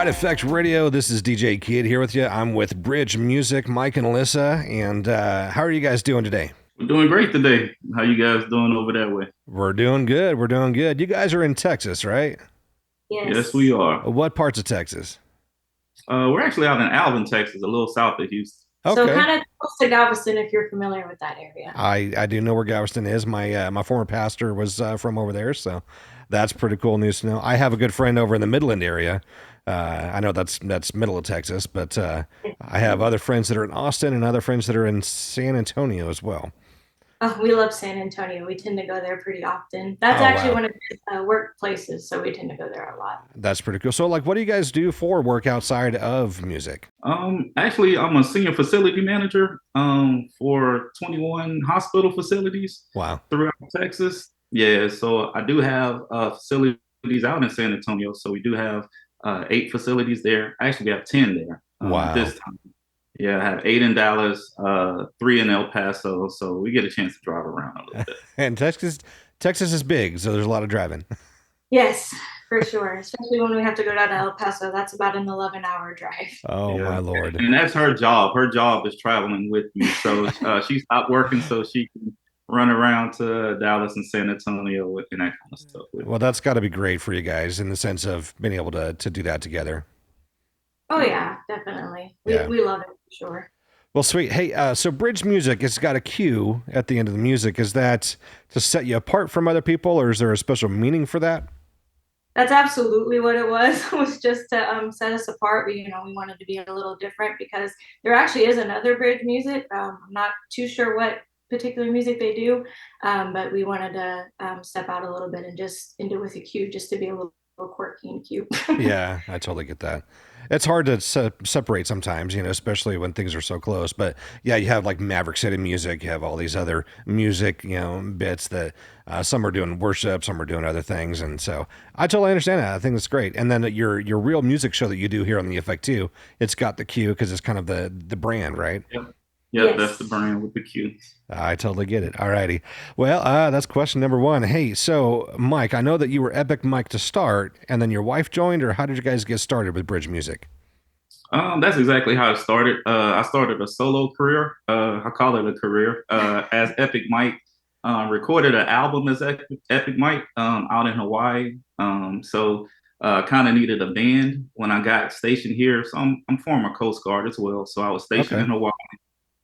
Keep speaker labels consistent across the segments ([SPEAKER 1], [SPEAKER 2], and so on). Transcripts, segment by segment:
[SPEAKER 1] Side Effect Radio. This is DJ Kid here with you. I'm with Bridge Music, Mike and Alyssa. And how are you guys doing today?
[SPEAKER 2] We're doing great today. How you guys doing over that way?
[SPEAKER 1] We're doing good. We're doing good. You guys are in Texas, right?
[SPEAKER 2] Yes, we
[SPEAKER 3] Yes.
[SPEAKER 2] are.
[SPEAKER 1] What parts of Texas?
[SPEAKER 2] We're actually out in Alvin, Texas, a little south of Houston.
[SPEAKER 3] So
[SPEAKER 1] Okay.
[SPEAKER 3] kind of close to Galveston if you're familiar with that area.
[SPEAKER 1] I do know where Galveston is. My former pastor was from over there, so that's pretty cool news to know. I have a good friend over in the Midland area. I know that's middle of Texas, but I have other friends that are in Austin and other friends that are in San Antonio as well.
[SPEAKER 3] Oh, we love San Antonio. We tend to go there pretty often. That's
[SPEAKER 1] Oh
[SPEAKER 3] actually
[SPEAKER 1] wow.
[SPEAKER 3] one of the workplaces, so we tend to go there a lot.
[SPEAKER 1] That's pretty cool. So, like, what do you guys do for work outside of music?
[SPEAKER 2] Actually, I'm a senior facility manager for 21 hospital facilities
[SPEAKER 1] Wow.
[SPEAKER 2] throughout Texas. Yeah, so I do have facilities out in San Antonio. So we do have 8 facilities there. Actually, we have 10 there at
[SPEAKER 1] Wow.
[SPEAKER 2] this time. Yeah, I have 8 in Dallas, 3 in El Paso. So we get a chance to drive around a little bit.
[SPEAKER 1] And Texas is big, so there's a lot of driving.
[SPEAKER 3] Yes, for sure. Especially when we have to go down to El Paso. That's about an 11-hour drive.
[SPEAKER 1] Oh my
[SPEAKER 2] Yeah,
[SPEAKER 1] lord.
[SPEAKER 2] and that's her job. Her job is traveling with me. So she stopped working so she can run around to Dallas and San Antonio and that kind of stuff with
[SPEAKER 1] Well, that's got to be great for you guys in the sense of being able to do that together.
[SPEAKER 3] Oh yeah, definitely. We
[SPEAKER 1] Yeah.
[SPEAKER 3] we love it for sure.
[SPEAKER 1] Well, sweet. Hey, so Bridge Music, it's got a cue at the end of the music. Is that to set you apart from other people, or is there a special meaning for that?
[SPEAKER 3] That's absolutely what it was. Was just to set us apart. We wanted to be a little different because there actually is another bridge music. I'm not too sure what particular music they do, but we wanted to step out a little bit and just and do it with a cue, just to be little quirky and cute.
[SPEAKER 1] Yeah, I totally get that. It's hard to separate sometimes, especially when things are so close. But yeah, you have like Maverick City Music, you have all these other music, bits that some are doing worship, some are doing other things, and so I totally understand that. I think that's great. And then your real music show that you do here on the Effect too, it's got the cue because it's kind of the brand, right?
[SPEAKER 2] Yep. Yep, that's the
[SPEAKER 3] Yes.
[SPEAKER 2] brand with the Q.
[SPEAKER 1] I totally get it. All righty. Well, that's question number one. Hey, so Mike, I know that you were Epic Mike to start, and then your wife joined, or how did you guys get started with Bridge Music?
[SPEAKER 2] That's exactly how it started. I started a solo career. I call it a career as Epic Mike. Recorded an album as Epic Mike out in Hawaii. So kind of needed a band when I got stationed here. So I'm former Coast Guard as well. So I was stationed
[SPEAKER 1] Okay.
[SPEAKER 2] in Hawaii.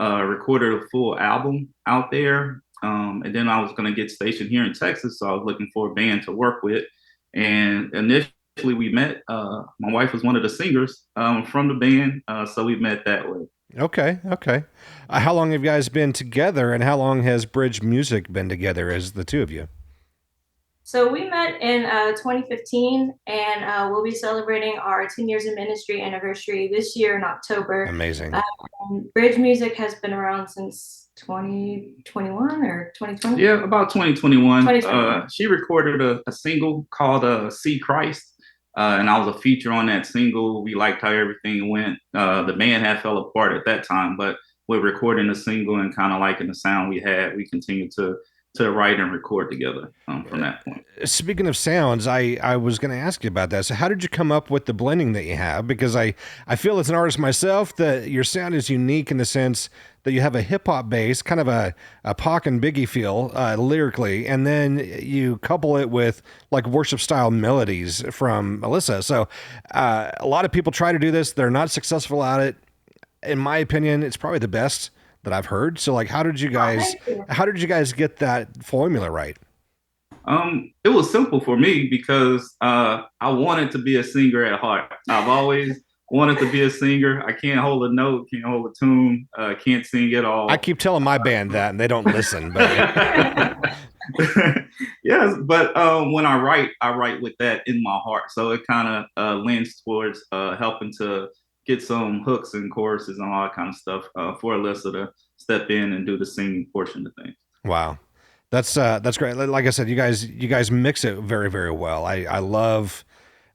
[SPEAKER 2] Recorded a full album out there. And then I was going to get stationed here in Texas. So I was looking for a band to work with. And initially we met. My wife was one of the singers from the band. So we met that way.
[SPEAKER 1] Okay. Okay. How long have you guys been together, and how long has Bridge Music been together as the two of you?
[SPEAKER 3] So we met in 2015, and we'll be celebrating our 10 years in ministry anniversary this year in October.
[SPEAKER 1] Amazing.
[SPEAKER 3] Uh, Bridge Music has been around since 2021 or 2020.
[SPEAKER 2] Yeah, about 2021.
[SPEAKER 3] 2021.
[SPEAKER 2] She recorded a single called See Christ. And I was a feature on that single. We liked how everything went. The band had fell apart at that time, but with recording the single and kind of liking the sound we had, we continued to write and record together from that point.
[SPEAKER 1] Speaking of sounds, I was going to ask you about that. So, how did you come up with the blending that you have? Because I feel as an artist myself that your sound is unique in the sense that you have a hip hop base, kind of a Pac and Biggie feel lyrically, and then you couple it with like worship style melodies from Alyssa. So, a lot of people try to do this, they're not successful at it. In my opinion, it's probably the best that I've heard. So, like,
[SPEAKER 3] Oh, thank you.
[SPEAKER 1] how did you guys get that formula right?
[SPEAKER 2] It was simple for me because I wanted to be a singer at heart. I've always wanted to be a singer. I can't hold a note, can't hold a tune, can't sing at
[SPEAKER 1] I
[SPEAKER 2] all.
[SPEAKER 1] keep telling my band that, and they don't listen. But
[SPEAKER 2] Yes, but when I write with that in my heart. So it kind of leans towards helping to get some hooks and choruses and all that kind of stuff for Alyssa to step in and do the singing portion of things.
[SPEAKER 1] wow, that's great. Like I said, you guys mix it very very well. I love.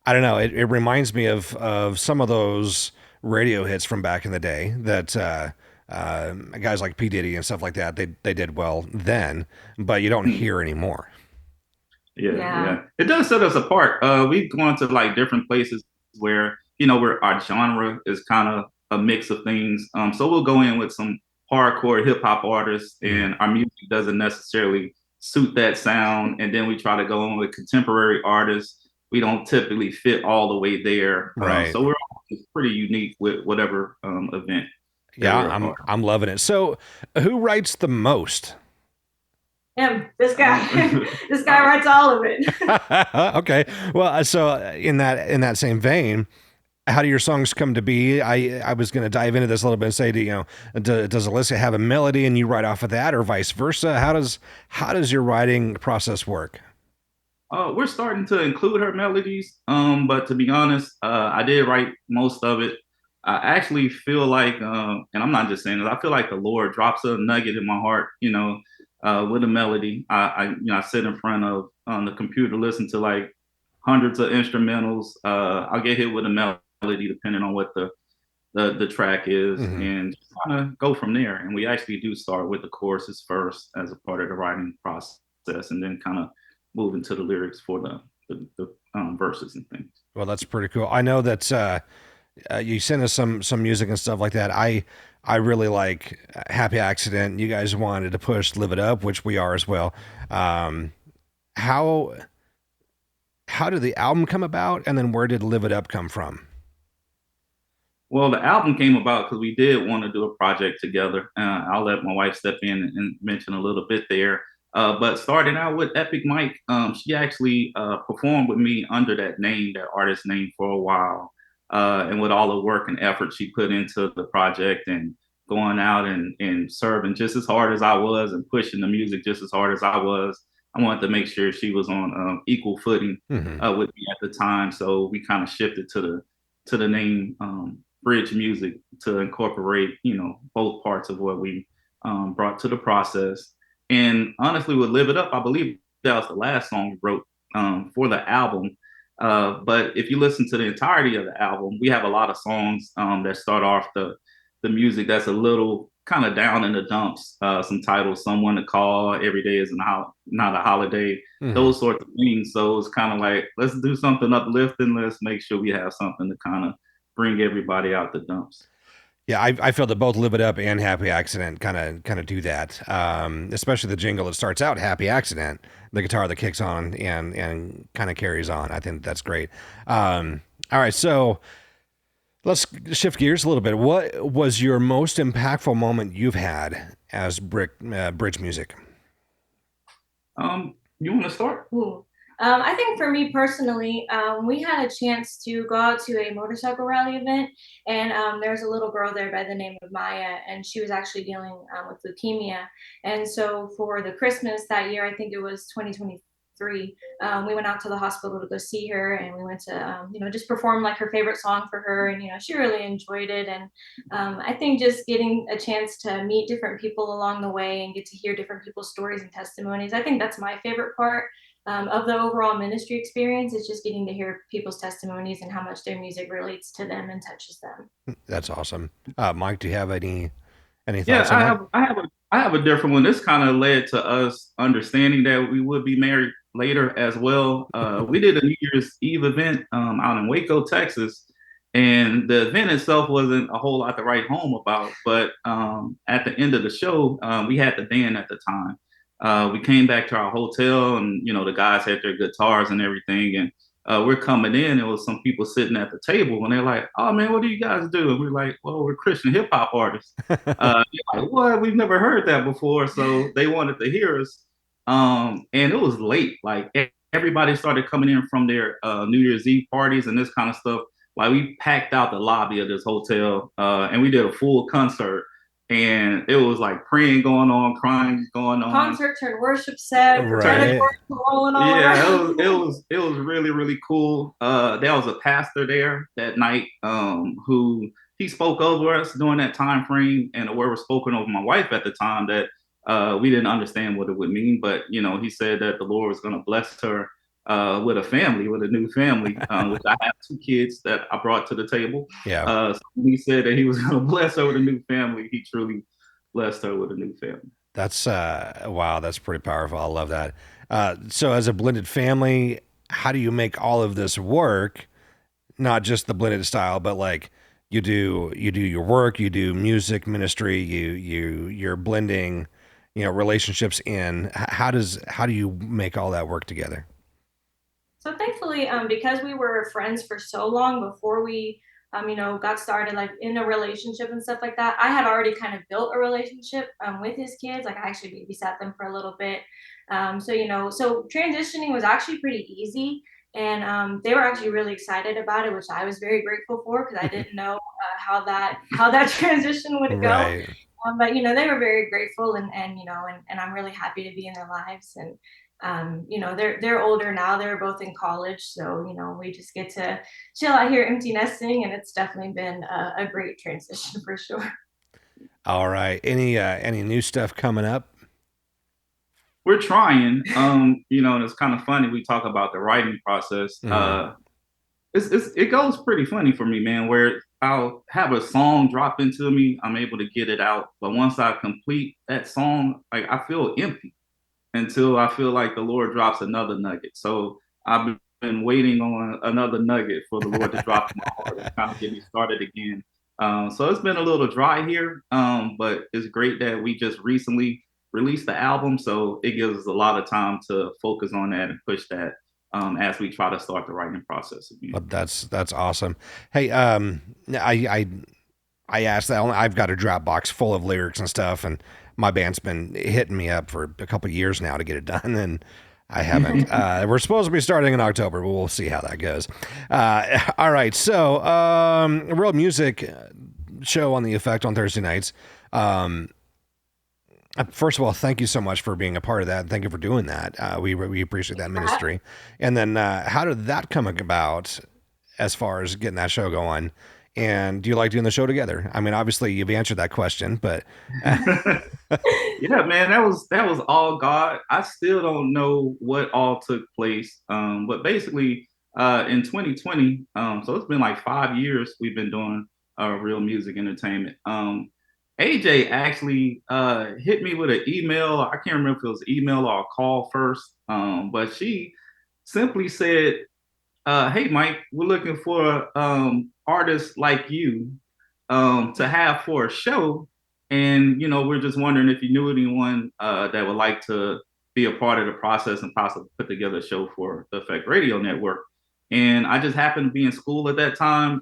[SPEAKER 1] I don't know. It reminds me of some of those radio hits from back in the day that guys like P Diddy and stuff like that. They did well then, but you don't hear anymore.
[SPEAKER 2] Yeah,
[SPEAKER 3] Yeah.
[SPEAKER 2] yeah. It does set us apart. We've gone to like different places where our genre is kind of a mix of things. So we'll go in with some hardcore hip hop artists,
[SPEAKER 1] Mhm.
[SPEAKER 2] and our music doesn't necessarily suit that sound. And then we try to go in with contemporary artists. We don't typically fit all the way there.
[SPEAKER 1] Right.
[SPEAKER 2] So we're pretty unique with whatever event that
[SPEAKER 1] Yeah,
[SPEAKER 2] we're a part
[SPEAKER 1] I'm loving it. So, who writes the most?
[SPEAKER 3] Him, this guy,
[SPEAKER 2] of.
[SPEAKER 3] this guy writes all of it.
[SPEAKER 1] Okay. Well, so in that same vein, how do your songs come to be? I was going to dive into this a little bit and say, does Alyssa have a melody and you write off of that, or vice versa? How does your writing process work?
[SPEAKER 2] We're starting to include her melodies, but to be honest, I did write most of it. I actually feel like, and I'm not just saying this, I feel like the Lord drops a nugget in my heart, with a melody. I sit in front of the computer, listen to like hundreds of instrumentals. I'll get hit with a melody depending on what the track is,
[SPEAKER 1] Hmm.
[SPEAKER 2] and kind of go from there. And we actually do start with the choruses first as a part of the writing process, and then kind of move into the lyrics for the verses and things.
[SPEAKER 1] Well, that's pretty cool. I know that you sent us some music and stuff like that. I really like Happy Accident. You guys wanted to push Live It Up, which we are as well. Um, how how did the album come about, and then where did Live It Up come from?
[SPEAKER 2] Well, the album came about because we did want to do a project together. I'll let my wife step in and mention a little bit there. But starting out with Epic Mike, she actually performed with me under that name, that artist name, for a while. And with all the work and effort she put into the project and going out and serving just as hard as I was and pushing the music just as hard as I was, I wanted to make sure she was on equal footing
[SPEAKER 1] Hmm.
[SPEAKER 2] with me at the time. So we kind of shifted to the name. Bridge Music to incorporate, both parts of what we brought to the process. And honestly, with Live It Up, I believe that was the last song we wrote for the album. But if you listen to the entirety of the album, we have a lot of songs that start off the music that's a little kind of down in the dumps. Some titles, Someone to Call, Every Day is Not a Holiday,
[SPEAKER 1] Hmm.
[SPEAKER 2] those sorts of things. So it's kind of like, let's do something uplifting. Let's make sure we have something to kind of bring everybody out the dumps.
[SPEAKER 1] Yeah, I feel that both Live It Up and Happy Accident kind of do that. Especially the jingle that starts out Happy Accident, the guitar that kicks on and kind of carries on. I think that's great. All right, so let's shift gears a little bit. What was your most impactful moment you've had as Bridge Music?
[SPEAKER 2] You want to start?
[SPEAKER 3] Ooh. I think for me personally, we had a chance to go out to a motorcycle rally event, and there's a little girl there by the name of Maya, and she was actually dealing with leukemia. And so for the Christmas that year, I think it was 2023, we went out to the hospital to go see her, and we went to, just perform like her favorite song for her, and she really enjoyed it. And I think just getting a chance to meet different people along the way and get to hear different people's stories and testimonies, I think that's my favorite part of the overall ministry experience, is just getting to hear people's testimonies and how much their music relates to them and touches them.
[SPEAKER 1] That's awesome. Mike, do you have any
[SPEAKER 2] Yeah,
[SPEAKER 1] thoughts on that?
[SPEAKER 2] I have a different one. This kind of led to us understanding that we would be married later as well. We did a New Year's Eve event out in Waco, Texas, and the event itself wasn't a whole lot to write home about. But at the end of the show, we had the band at the time. We came back to our hotel, and the guys had their guitars and everything, and we're coming in. There was some people sitting at the table, and they're like, "Oh man, what do you guys do?" And we're like, "Well, we're Christian hip hop artists." Like, what? We've never heard that before. So they wanted to hear us. And it was late. Like everybody started coming in from their New Year's Eve parties and this kind of stuff. Like we packed out the lobby of this hotel, and we did a full concert. And it was like praying going on, crying going on.
[SPEAKER 3] Concert turned worship set, prophetic
[SPEAKER 1] Right.
[SPEAKER 3] words rolling all
[SPEAKER 2] Yeah,
[SPEAKER 3] around.
[SPEAKER 2] it was really really cool. There was a pastor there that night, who he spoke over us during that time frame, and the word was spoken over my wife at the time that we didn't understand what it would mean, but he said that the Lord was going to bless her with a family, with a new family, which I have two kids that I brought to the table.
[SPEAKER 1] Yeah.
[SPEAKER 2] So he said that he was going to bless her with a new family. He truly blessed her with a new family.
[SPEAKER 1] That's wow, that's pretty powerful. I love that. So as a blended family, how do you make all of this work not just the blended style, but like you do your work, you do music ministry, you're blending, relationships in. How do you make all that work together?
[SPEAKER 3] So thankfully, because we were friends for so long before we, got started like in a relationship and stuff like that, I had already kind of built a relationship with his kids. Like I actually babysat them for a little bit. So transitioning was actually pretty easy. And they were actually really excited about it, which I was very grateful for because I didn't know how that transition would go.
[SPEAKER 1] Right.
[SPEAKER 3] But they were very grateful, and I'm really happy to be in their lives. And they're older now. They're both in college, so we just get to chill out here, empty nesting, and it's definitely been a great transition for sure.
[SPEAKER 1] All right. Any new stuff coming up?
[SPEAKER 2] We're trying. And it's kind of funny. We talk about the writing process.
[SPEAKER 1] Hmm.
[SPEAKER 2] It goes pretty funny for me, man. Where I'll have a song drop into me, I'm able to get it out, but once I complete that song, like I feel empty until I feel like the Lord drops another nugget. So I've been waiting on another nugget for the Lord to drop in my heart and kind of get me started again. So it's been a little dry here, but it's great that we just recently released the album. So it gives us a lot of time to focus on that and push that as we try to start the writing process again.
[SPEAKER 1] Well, that's awesome. Hey, I asked that. I've got a Dropbox full of lyrics and stuff, and my band's been hitting me up for a couple of years now to get it done, and I haven't. We're supposed to be starting in October, but we'll see how that goes. All right, so Real Music show on the Effect on Thursday nights. Um, First of all, thank you so much for being a part of that. Thank you for doing that. We appreciate that ministry. And then, how did that come about as far as getting that show going? And do you like doing the show together? I mean, obviously you've answered that question, but
[SPEAKER 2] Yeah, man, that was all God. I still don't know what all took place. But basically, in 2020, so it's been like 5 years we've been doing real music entertainment. AJ actually hit me with an email. I can't remember if it was email or a call first. But she simply said, "Hey, Mike, we're looking for artists like you to have for a show, and we're just wondering if you knew anyone that would like to be a part of the process and possibly put together a show for the Effect Radio Network." And I just happened to be in school at that time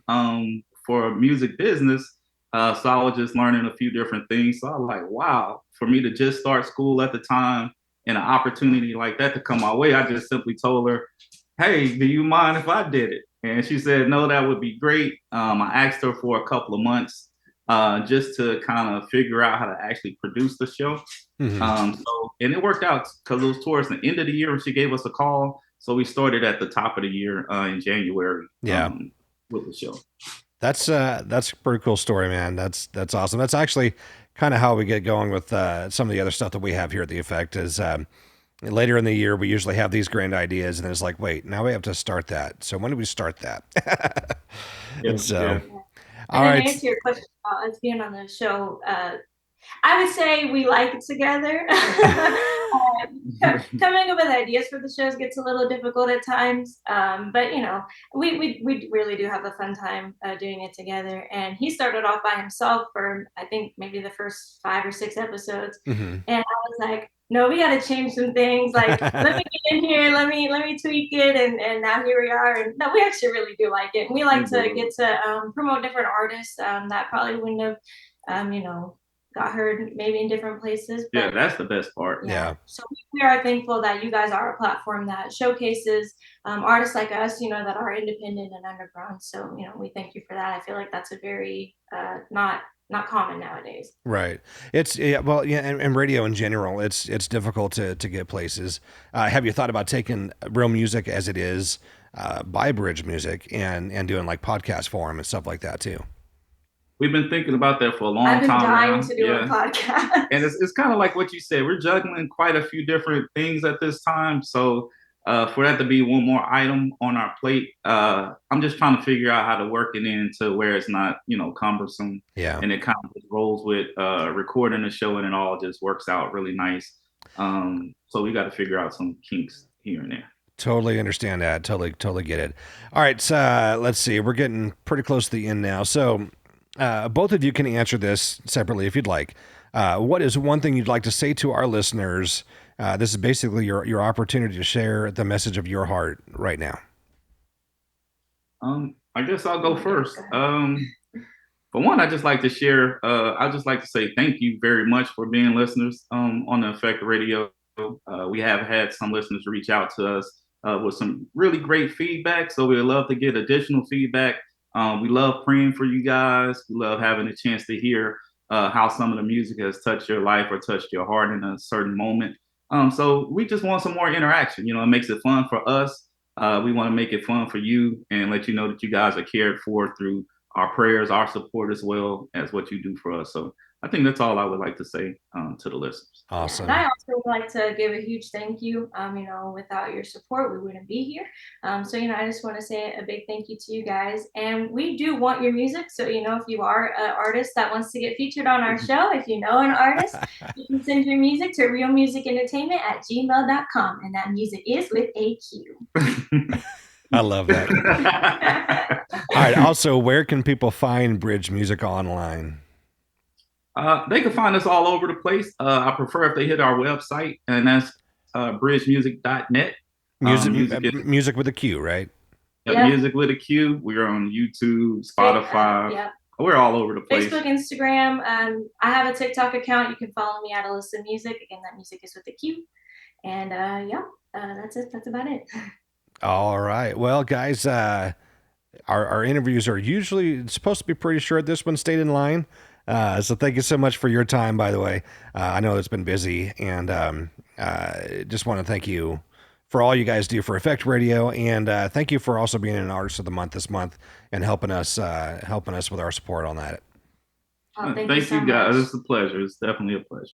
[SPEAKER 2] for music business, so I was just learning a few different things. So I was like, wow, for me to just start school at the time and an opportunity like that to come my way, I just simply told her, "Hey, do you mind if I did it?" And she said, "No, that would be great." I asked her for a couple of months just to kind of figure out how to actually produce the show.
[SPEAKER 1] mhm.
[SPEAKER 2] And it worked out because it was towards the end of the year when she gave us a call. So we started at the top of the year in January
[SPEAKER 1] Yeah,
[SPEAKER 2] with the show.
[SPEAKER 1] that's a pretty cool story, man. That's awesome. That's actually kind of how we get going with some of the other stuff that we have here at the Effect. Is later in the year we usually have these grand ideas, and it's like, wait, now we have to start that. So when do we start that?
[SPEAKER 2] Yeah,
[SPEAKER 1] And so,
[SPEAKER 2] yeah.
[SPEAKER 3] And
[SPEAKER 1] all
[SPEAKER 3] then to
[SPEAKER 1] right.
[SPEAKER 3] answer your question about us being on the show, I would say we like it together. Coming up with ideas for the shows gets a little difficult at times, but we really do have a fun time doing it together. And he started off by himself for I think maybe the first 5 or 6 episodes,
[SPEAKER 1] Mhm.
[SPEAKER 3] and I was like, no, we got to change some things. Like, let me get in here, let me tweak it, and now here we are. And no, we actually really do like it. And we like to get to promote different artists that probably wouldn't have, got heard maybe in different places.
[SPEAKER 2] Yeah,
[SPEAKER 3] But
[SPEAKER 2] that's the best part.
[SPEAKER 3] yeah,
[SPEAKER 1] Yeah.
[SPEAKER 3] so we are thankful that you guys are a platform that showcases artists like us, that are independent and underground. So we thank you for that. I feel like that's a very not common nowadays.
[SPEAKER 1] Right. It's yeah, well, yeah, and radio in general, it's difficult to get places. Have you thought about taking real music as it is, by Bridge Music and doing like podcast forum and stuff like that too?
[SPEAKER 2] We've been thinking about that for a
[SPEAKER 3] I've
[SPEAKER 2] long
[SPEAKER 3] been
[SPEAKER 2] time
[SPEAKER 3] dying
[SPEAKER 2] now.
[SPEAKER 3] to do a
[SPEAKER 2] Yeah.
[SPEAKER 3] podcast.
[SPEAKER 2] And it's kind of like what you said. We're juggling quite a few different things at this time. So for that to be one more item on our plate, I'm just trying to figure out how to work it into where it's not, cumbersome,
[SPEAKER 1] Yeah.
[SPEAKER 2] and it kind of just rolls with recording the show, and it all just works out really nice. So we got to figure out some kinks here and there.
[SPEAKER 1] Totally understand that. Totally get it. All right, so let's see. We're getting pretty close to the end now. So, both of you can answer this separately if you'd like. What is one thing you'd like to say to our listeners? This is basically your opportunity to share the message of your heart right now.
[SPEAKER 2] I guess I'll go first. For one, I just like to share. I just like to say thank you very much for being listeners on the Effect Radio. We have had some listeners reach out to us with some really great feedback. So we'd love to get additional feedback. We love praying for you guys. We love having a chance to hear how some of the music has touched your life or touched your heart in a certain moment. So we just want some more interaction. It makes it fun for us. We want to make it fun for you and let you know that you guys are cared for through our prayers, our support, as well as what you do for us. So I think that's all I would like to say to the listeners.
[SPEAKER 1] Awesome.
[SPEAKER 3] And I also would like to give a huge thank you. Without your support, we wouldn't be here. I just want to say a big thank you to you guys. And we do want your music. So, if you are an artist that wants to get featured on our show, if you know an artist, you can send your music to realmusicentertainment@gmail.com. And that music is with a Q.
[SPEAKER 1] I love that. All right. Also, where can people find Bridge Music online?
[SPEAKER 2] They can find us all over the place. I prefer if they hit our website, and that's bridgemusic.net.
[SPEAKER 1] Music with a Q, right?
[SPEAKER 2] Yeah. Music with a Q. We're on YouTube, Spotify.
[SPEAKER 3] Yeah.
[SPEAKER 2] We're all over the place.
[SPEAKER 3] Facebook, Instagram. I have a TikTok account. You can follow me at Alyssa Music. Again, that music is with a Q. And that's it. That's about it.
[SPEAKER 1] All right. Well, guys, our interviews are usually supposed to be pretty short. This one stayed in line. So thank you so much for your time, by the way. I know it's been busy, and just want to thank you for all you guys do for Effect Radio, and thank you for also being an Artist of the Month this month and helping us with our support on that.
[SPEAKER 3] Thank
[SPEAKER 2] you
[SPEAKER 3] so
[SPEAKER 2] guys.
[SPEAKER 3] much.
[SPEAKER 2] It's a pleasure. It's definitely a pleasure.